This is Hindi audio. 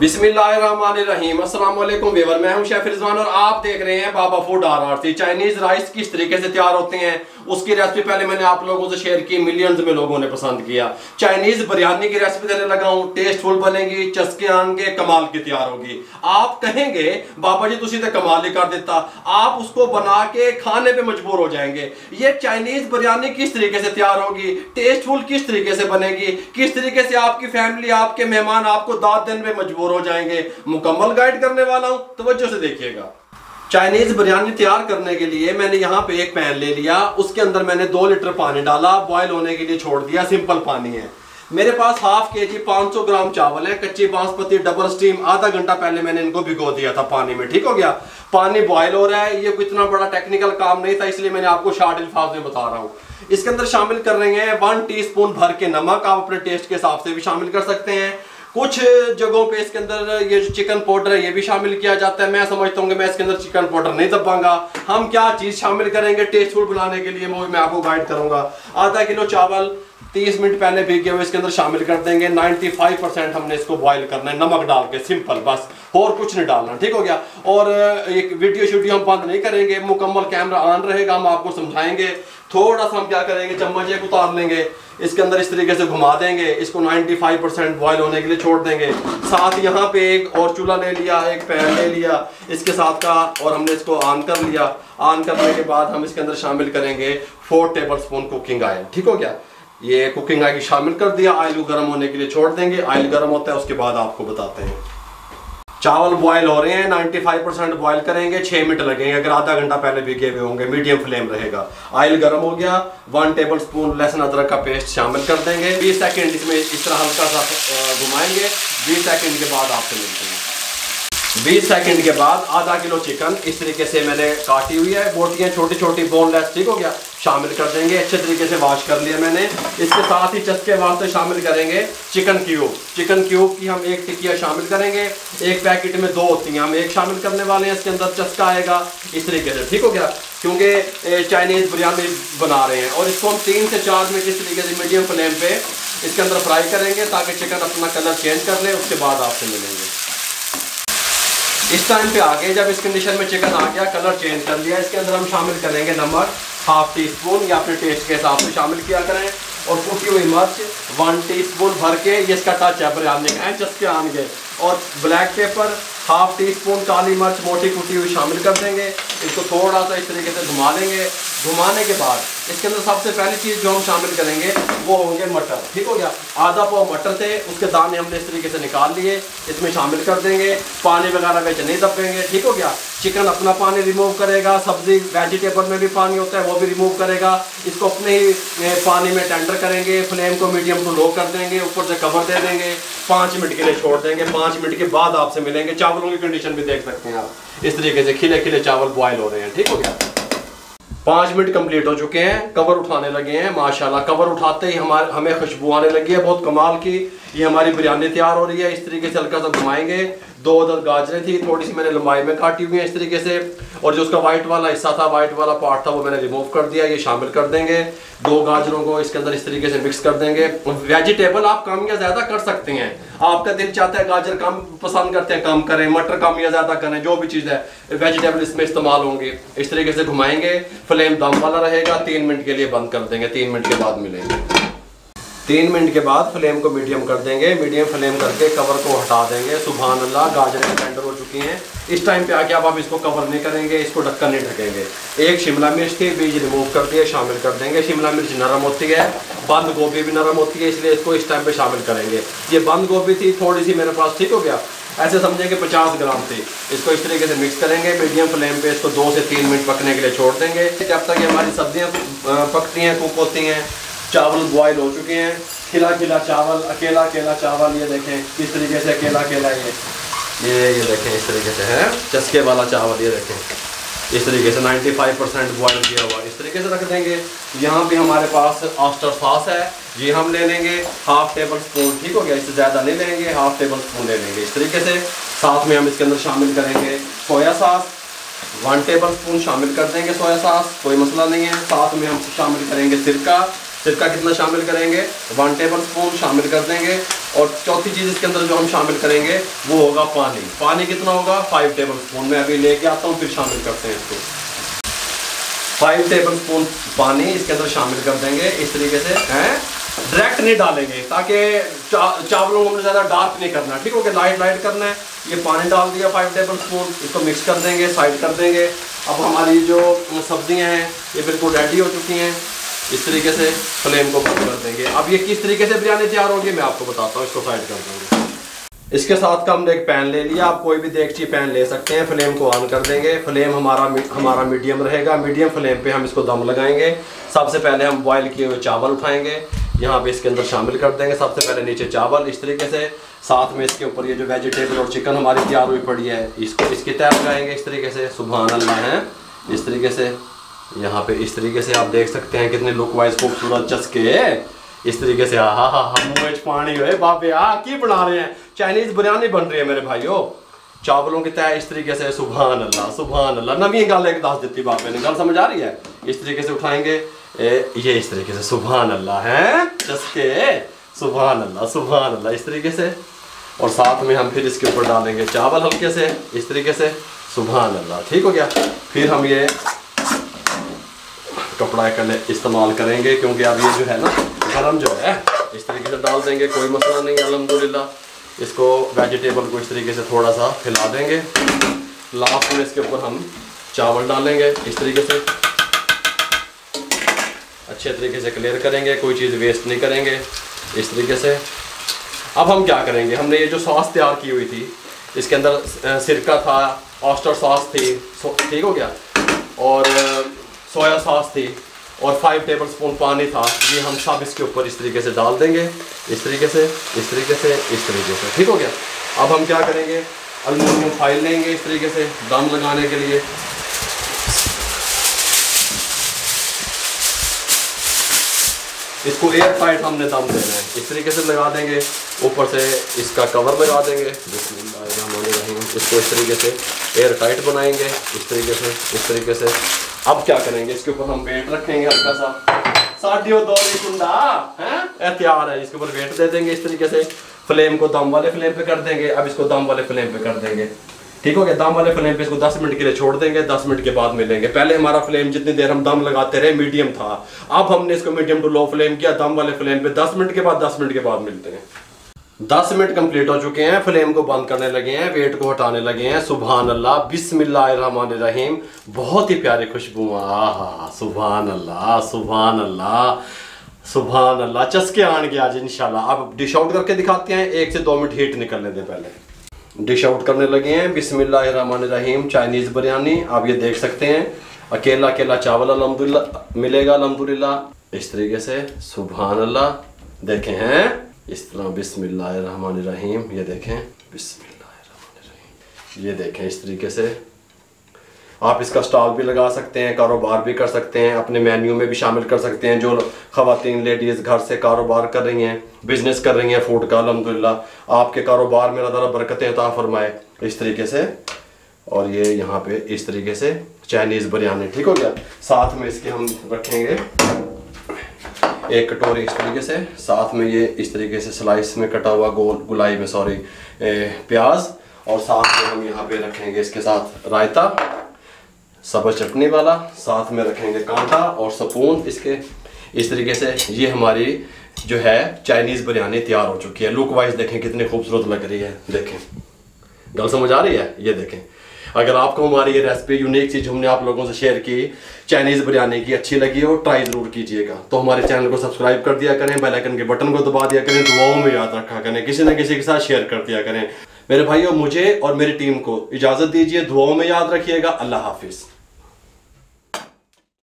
बिस्मिल्लाहिर्रहमानिर्रहीम। अस्सलाम वालेकुम व्यूअर, मैं हूं शेफ रिजवान और आप देख रहे हैं बाबा फूड RRC। चाइनीज राइस किस तरीके से तैयार होते हैं उसकी रेसिपी पहले मैंने आप लोगों से शेयर की, मिलियंस में लोगों ने पसंद किया। चाइनीज बिरयानी की रेसिपी देने लगा हूं, टेस्टफुल बनेगी, चस्के आएंगे, कमाल की तैयार होगी। आप कहेंगे बाबा जी तुसी तो कमाल ही कर देता, आप उसको बना के खाने पे मजबूर हो जाएंगे। ये चाइनीज बिरयानी किस तरीके से तैयार होगी, टेस्टफुल किस तरीके से बनेगी, किस तरीके से आपकी फैमिली, आपके मेहमान आपको दाद देने में मजबूर हो जाएंगे, मुकम्मल गाइड करने वाला हूं, तवज्जो से देखिएगा। चाइनीज बिरयानी तैयार करने के लिए मैंने यहाँ पे एक पैन ले लिया, उसके अंदर मैंने 2 लीटर पानी डाला, बॉयल होने के लिए छोड़ दिया। सिंपल पानी है। मेरे पास हाफ केजी 500 ग्राम चावल है, कच्ची बासमती डबल स्टीम। आधा घंटा पहले मैंने इनको भिगो दिया था पानी में। ठीक हो गया, पानी बॉयल हो रहा है। ये कोई इतना बड़ा टेक्निकल काम नहीं था, इसलिए मैंने आपको शॉर्ट अल्फाज में बता रहा हूँ। इसके अंदर शामिल कर रहे हैं 1 टीस्पून भर के नमक, आप अपने टेस्ट के हिसाब से भी शामिल कर सकते हैं। कुछ जगहों पे इसके अंदर ये जो चिकन पाउडर है ये भी शामिल किया जाता है। मैं समझता हूँ कि मैं इसके अंदर चिकन पाउडर नहीं दबाऊंगा। हम क्या चीज शामिल करेंगे टेस्टफुल बनाने के लिए वो मैं आपको गाइड करूंगा। आधा किलो चावल 30 मिनट पहले भीगे हुए इसके अंदर शामिल कर देंगे। 95% हमने इसको बॉईल करना है नमक डाल के, सिंपल, बस और कुछ नहीं डालना। ठीक हो गया। और एक वीडियो हम बंद नहीं करेंगे, मुकम्मल कैमरा ऑन रहेगा, हम आपको समझाएंगे। थोड़ा सा हम क्या करेंगे, चम्मच एक उतार लेंगे, इसके अंदर इस तरीके से घुमा देंगे, इसको 95% बॉयल होने के लिए छोड़ देंगे। साथ यहाँ पे एक और चूल्हा ले लिया, एक पैन ले लिया इसके साथ का, और हमने इसको ऑन कर लिया। ऑन करने के बाद हम इसके अंदर शामिल करेंगे 4 टेबलस्पून कुकिंग ऑयल। ठीक हो गया, ये कुकिंग ऑयल शामिल कर दिया। ऑयल को गर्म होने के लिए छोड़ देंगे। ऑयल गर्म होता है उसके बाद आपको बताते हैं। चावल बॉयल हो रहे हैं, 95% बॉयल करेंगे, 6 मिनट लगेंगे। अगर आधा घंटा पहले भीगे हुए होंगे मीडियम फ्लेम रहेगा। ऑयल गर्म हो गया, 1 टेबलस्पून लहसुन अदरक का पेस्ट शामिल कर देंगे। 20 सेकंड इसमें इस तरह हल्का सा घुमाएंगे। 20 सेकंड के बाद आपसे मिलते हैं। 20 सेकंड के बाद आधा किलो चिकन इस तरीके से मैंने काटी हुई है, बोटियां छोटी छोटी बोनलेस। ठीक हो गया, शामिल कर देंगे। अच्छे तरीके से वॉश कर लिया मैंने। इसके साथ ही चस्के वास्ते शामिल करेंगे चिकन क्यूब। चिकन क्यूब की हम 1 टिकिया शामिल करेंगे। एक पैकेट में 2 होती हैं, हम 1 शामिल करने वाले हैं। इसके अंदर चस्का आएगा इस तरीके से। ठीक हो गया, क्योंकि चाइनीज बिरयानी बना रहे हैं। और इसको हम 3 से 4 मिनट इस तरीके से मीडियम फ्लेम पे इसके अंदर फ्राई करेंगे ताकि चिकन अपना कलर चेंज कर ले। उसके बाद आपसे मिलेंगे। इस टाइम पे आगे जब इस कंडीशन में चिकन आ गया, कलर चेंज कर लिया, इसके अंदर हम शामिल करेंगे नमक 1/2 टीस्पून, या अपने टेस्ट के हिसाब से शामिल किया करें। और कुटी हुई मिर्च 1 टीस्पून भर के, ये इसका टच है बिरयानी का, चस्के आएंगे। और ब्लैक पेपर 1/2 टीस्पून, काली मिर्च मोटी कुटी हुई शामिल कर देंगे। इसको थोड़ा सा इस तरीके से घुमा लेंगे। घुमाने के बाद इसके अंदर सबसे पहली चीज़ जो हम शामिल करेंगे वो होंगे मटर। ठीक हो गया, आधा पाव मटर थे, उसके दाने हमने इस तरीके से निकाल लिए, इसमें शामिल कर देंगे। पानी वगैरह में नहीं दबेंगे। ठीक हो गया, चिकन अपना पानी रिमूव करेगा, सब्जी वेजिटेबल में भी पानी होता है वो भी रिमूव करेगा। इसको अपने ही पानी में टेंडर करेंगे। फ्लेम को मीडियम टू लो कर देंगे, ऊपर से कवर दे देंगे, 5 मिनट के लिए छोड़ देंगे। 5 मिनट के बाद आपसे मिलेंगे। चावलों की कंडीशन भी देख सकते हैं आप, इस तरीके से खिले खिले चावल बॉयल हो रहे हैं। ठीक हो गया, 5 मिनट कंप्लीट हो चुके हैं, कवर उठाने लगे हैं। माशाल्लाह कवर उठाते ही हमें खुशबू आने लगी है बहुत कमाल की। ये हमारी बिरयानी तैयार हो रही है। इस तरीके से हल्का सा घुमाएंगे। 2 अदद गाजरें थी, थोड़ी सी मैंने लंबाई में काटी हुई है इस तरीके से। और जो उसका वाइट वाला हिस्सा था, वाइट वाला पार्ट था, वो मैंने रिमूव कर दिया। ये शामिल कर देंगे। 2 गाजरों को इसके अंदर इस तरीके से मिक्स कर देंगे। वेजिटेबल आप कम या ज़्यादा कर सकते हैं, आपका दिल चाहता है गाजर कम पसंद करते हैं कम करें, मटर कम या ज़्यादा करें, जो भी चीज़ है वेजिटेबल इसमें इस्तेमाल होंगे। इस तरीके से घुमाएंगे। फ्लेम दम वाला रहेगा। 3 मिनट के लिए बंद कर देंगे। 3 मिनट के बाद मिलेंगे। 3 मिनट के बाद फ्लेम को मीडियम कर देंगे। मीडियम फ्लेम करके कवर को हटा देंगे। सुभान अल्लाह, गाजरें टेंडर हो चुकी हैं। इस टाइम पे आके आप इसको कवर नहीं करेंगे, इसको ढक्कन नहीं ढकेंगे। 1 शिमला मिर्च थी, बीज रिमूव कर दिए, शामिल कर देंगे। शिमला मिर्च नरम होती है, बंद गोभी भी नरम होती है, इसलिए इसको इस टाइम पे शामिल करेंगे। ये बंद गोभी थी थोड़ी सी मेरे पास। ठीक हो गया, ऐसे समझे कि 50 ग्राम थी। इसको इस तरीके से मिक्स करेंगे। मीडियम फ्लेम पे इसको 2 से 3 मिनट पकने के लिए छोड़ देंगे। जब तक ये हमारी सब्जियाँ पकती हैं, कुक होती हैं। चावल बॉयल हो चुके हैं। खिला खिला चावल, अकेला अकेला चावल, ये देखें किस तरीके से अकेला अकेला ये देखें इस तरीके से है चस्के वाला चावल। ये देखें इस तरीके से 95% बॉयल किया हुआ, इस तरीके से रख देंगे। यहाँ पे हमारे पास ऑयस्टर सॉस है, ये हम ले लेंगे 1/2 टेबलस्पून। ठीक हो गया, इससे ज़्यादा नहीं लेंगे, 1/2 टेबलस्पून ले लेंगे इस तरीके से। साथ में हम इसके अंदर शामिल करेंगे सोया सॉस, 1 टेबलस्पून शामिल कर देंगे सोया सॉस, कोई मसला नहीं है। साथ में हम शामिल करेंगे सिरका, सिरका कितना शामिल करेंगे, 1 टेबल स्पून शामिल कर देंगे। और चौथी चीज़ इसके अंदर जो हम शामिल करेंगे वो होगा पानी। पानी कितना होगा, 5 टेबल स्पून। मैं अभी लेके आता हूँ, फिर शामिल करते हैं इसको। 5 टेबल स्पून पानी इसके अंदर शामिल कर देंगे इस तरीके से हैं। डायरेक्ट नहीं डालेंगे ताकि चावलों को हमने ज़्यादा डार्क नहीं करना, ठीक हो गया, लाइट लाइट करना है। ये पानी डाल दिया 5 टेबल स्पून, इसको मिक्स कर देंगे, साइड कर देंगे। अब हमारी जो सब्जियां हैं ये बिल्कुल रेडी हो चुकी हैं। इस तरीके से फ्लेम को बंद कर देंगे। अब ये किस तरीके से बिरयानी तैयार होगी मैं आपको बताता हूँ। इसको साइड कर देंगे। इसके साथ का हमने एक पैन ले लिया, आप कोई भी देगची पैन ले सकते हैं। फ्लेम को ऑन कर देंगे। फ्लेम हमारा मीडियम रहेगा। मीडियम फ्लेम पे हम इसको दम लगाएंगे। सबसे पहले हम बॉयल किए हुए चावल उठाएंगे, यहाँ पे इसके अंदर शामिल कर देंगे। सबसे पहले नीचे चावल इस तरीके से, साथ में इसके ऊपर ये जो वेजिटेबल और चिकन हमारी तैयार हुई पड़ी है इसको इसकी तैयार लगाएंगे इस तरीके से। सुभान अल्लाह है। इस तरीके से यहाँ पे इस तरीके से आप देख सकते हैं कितने लुक वाइज खूबसूरत चस्के इस तरीके से। हाँ हाँ मुँह में पानी हुए बाबे की बना रहे हैं, चाइनीज बिरयानी बन रही है मेरे भाइयों। चावलों की तय इस तरीके से। सुभान अल्लाह सुभान अल्लाह। नवी गल एक दस दी बाबे ने, गल समझ आ रही है। इस तरीके से उठाएंगे ये इस तरीके से। सुभान अल्लाह है चस्के। सुभान अल्लाह सुभान अल्लाह इस तरीके से। और साथ में हम फिर इसके ऊपर डालेंगे चावल हल्के से इस तरीके से। सुभान अल्लाह, ठीक हो गया। फिर हम ये कपड़ा इस्तेमाल करेंगे क्योंकि अब ये जो है ना गरम जो है, इस तरीके से डाल देंगे, कोई मसला नहीं है अल्हम्दुलिल्लाह। इसको वेजिटेबल को इस तरीके से थोड़ा सा हिला देंगे। लास्ट में इसके ऊपर हम चावल डालेंगे इस तरीके से, अच्छे तरीके से क्लियर करेंगे, कोई चीज़ वेस्ट नहीं करेंगे इस तरीके से। अब हम क्या करेंगे, हमने ये जो सॉस तैयार की हुई थी इसके अंदर सिरका था, ऑस्टर सॉस थी, ठीक हो गया, और सोया सॉस थी और 5 टेबल स्पून पानी था। ये हम सब इसके ऊपर इस तरीके से डाल देंगे इस तरीके से इस तरीके से इस तरीके से, ठीक हो गया। अब हम क्या करेंगे, एल्युमिनियम फाइल लेंगे इस तरीके से दम लगाने के लिए। इसको एयर टाइट हमने दम देना है, इस तरीके से लगा देंगे। ऊपर से इसका कवर लगा देंगे, इसको इस तरीके से एयर टाइट बनाएंगे इस तरीके से इस तरीके से। अब क्या करेंगे, इसके ऊपर हम वेट रखेंगे हल्का सा, साढ़ियों 2 कुंडा है तैयार है। इसके ऊपर वेट दे देंगे इस तरीके से। फ्लेम को दम वाले फ्लेम पे कर देंगे। अब इसको दम वाले फ्लेम पे कर देंगे, ठीक हो गया। दम वाले फ्लेम पे इसको 10 मिनट के लिए छोड़ देंगे, 10 मिनट के बाद मिलेंगे। पहले हमारा फ्लेम जितनी देर हम दम लगाते रहे मीडियम था, अब हमने इसको मीडियम टू लो फ्लेम किया, दम वाले फ्लेम पे 10 मिनट के बाद 10 मिनट के बाद मिलते हैं। 10 मिनट कंप्लीट हो चुके हैं, फ्लेम को बंद करने लगे हैं, वेट को हटाने लगे हैं। सुभान अल्लाह बिस्मिल्लाहिर्रहमानिर्रहीम। बहुत ही प्यारी खुशबू, आहा सुभान अल्लाह सुभान अल्लाह सुभान अल्लाह। चस्के आन के आज इंशाल्लाह। अब डिश आउट करके दिखाते हैं, 1 से 2 मिनट हीट निकलने दें। पहले डिश आउट करने लगे हैं। बिस्मिल्लाहिर्रहमानिर्रहीम चाइनीज़ बिरयानी आप ये देख सकते हैं। अकेला अकेला चावल अल्हम्दुलिल्लाह मिलेगा अल्हम्दुलिल्लाह इस तरीके से। सुभान अल्लाह, देखें हैं इस तरह। बिस्मिल्लाहिर्रहमानिर्रहीम, ये देखें बिस्मिल्लाहिर्रहमानिर्रहीम, ये देखें इस तरीके से। आप इसका स्टॉल भी लगा सकते हैं, कारोबार भी कर सकते हैं, अपने मेन्यू में भी शामिल कर सकते हैं। जो ख़वातीन लेडीज़ घर से कारोबार कर रही हैं, बिजनेस कर रही हैं फूड का, अल्हम्दुलिल्लाह आपके कारोबार में अल्लाह ताला बरकतें अता फरमाए इस तरीके से। और ये यहाँ पे इस तरीके से चाइनीज़ बिरयानी, ठीक हो गया। साथ में इसके हम रखेंगे एक कटोरी इस तरीके से, साथ में ये इस तरीके से स्लाइस में कटा हुआ गुलाई में प्याज, और साथ में हम यहाँ पे रखेंगे इसके साथ रायता सब्ज़ चटनी वाला, साथ में रखेंगे कांटा और स्पून इसके इस तरीके से। ये हमारी जो है चाइनीज़ बिरयानी तैयार हो चुकी है। लुक वाइज देखें कितनी खूबसूरत लग रही है, देखें गल समझ आ रही है। ये देखें, अगर आपको हमारी ये रेसिपी यूनिक चीज़ हमने आप लोगों से शेयर की चाइनीज़ बिरयानी की अच्छी लगी हो, ट्राई ज़रूर कीजिएगा। तो हमारे चैनल को सब्सक्राइब कर दिया करें, बेल आइकन के बटन को दबा दिया करें, दुआओं में याद रखा करें, किसी न किसी के साथ शेयर कर दिया करें। मेरे भाइयों, मुझे और मेरी टीम को इजाज़त दीजिए, दुआओं में याद रखिएगा। अल्लाह हाफिज़।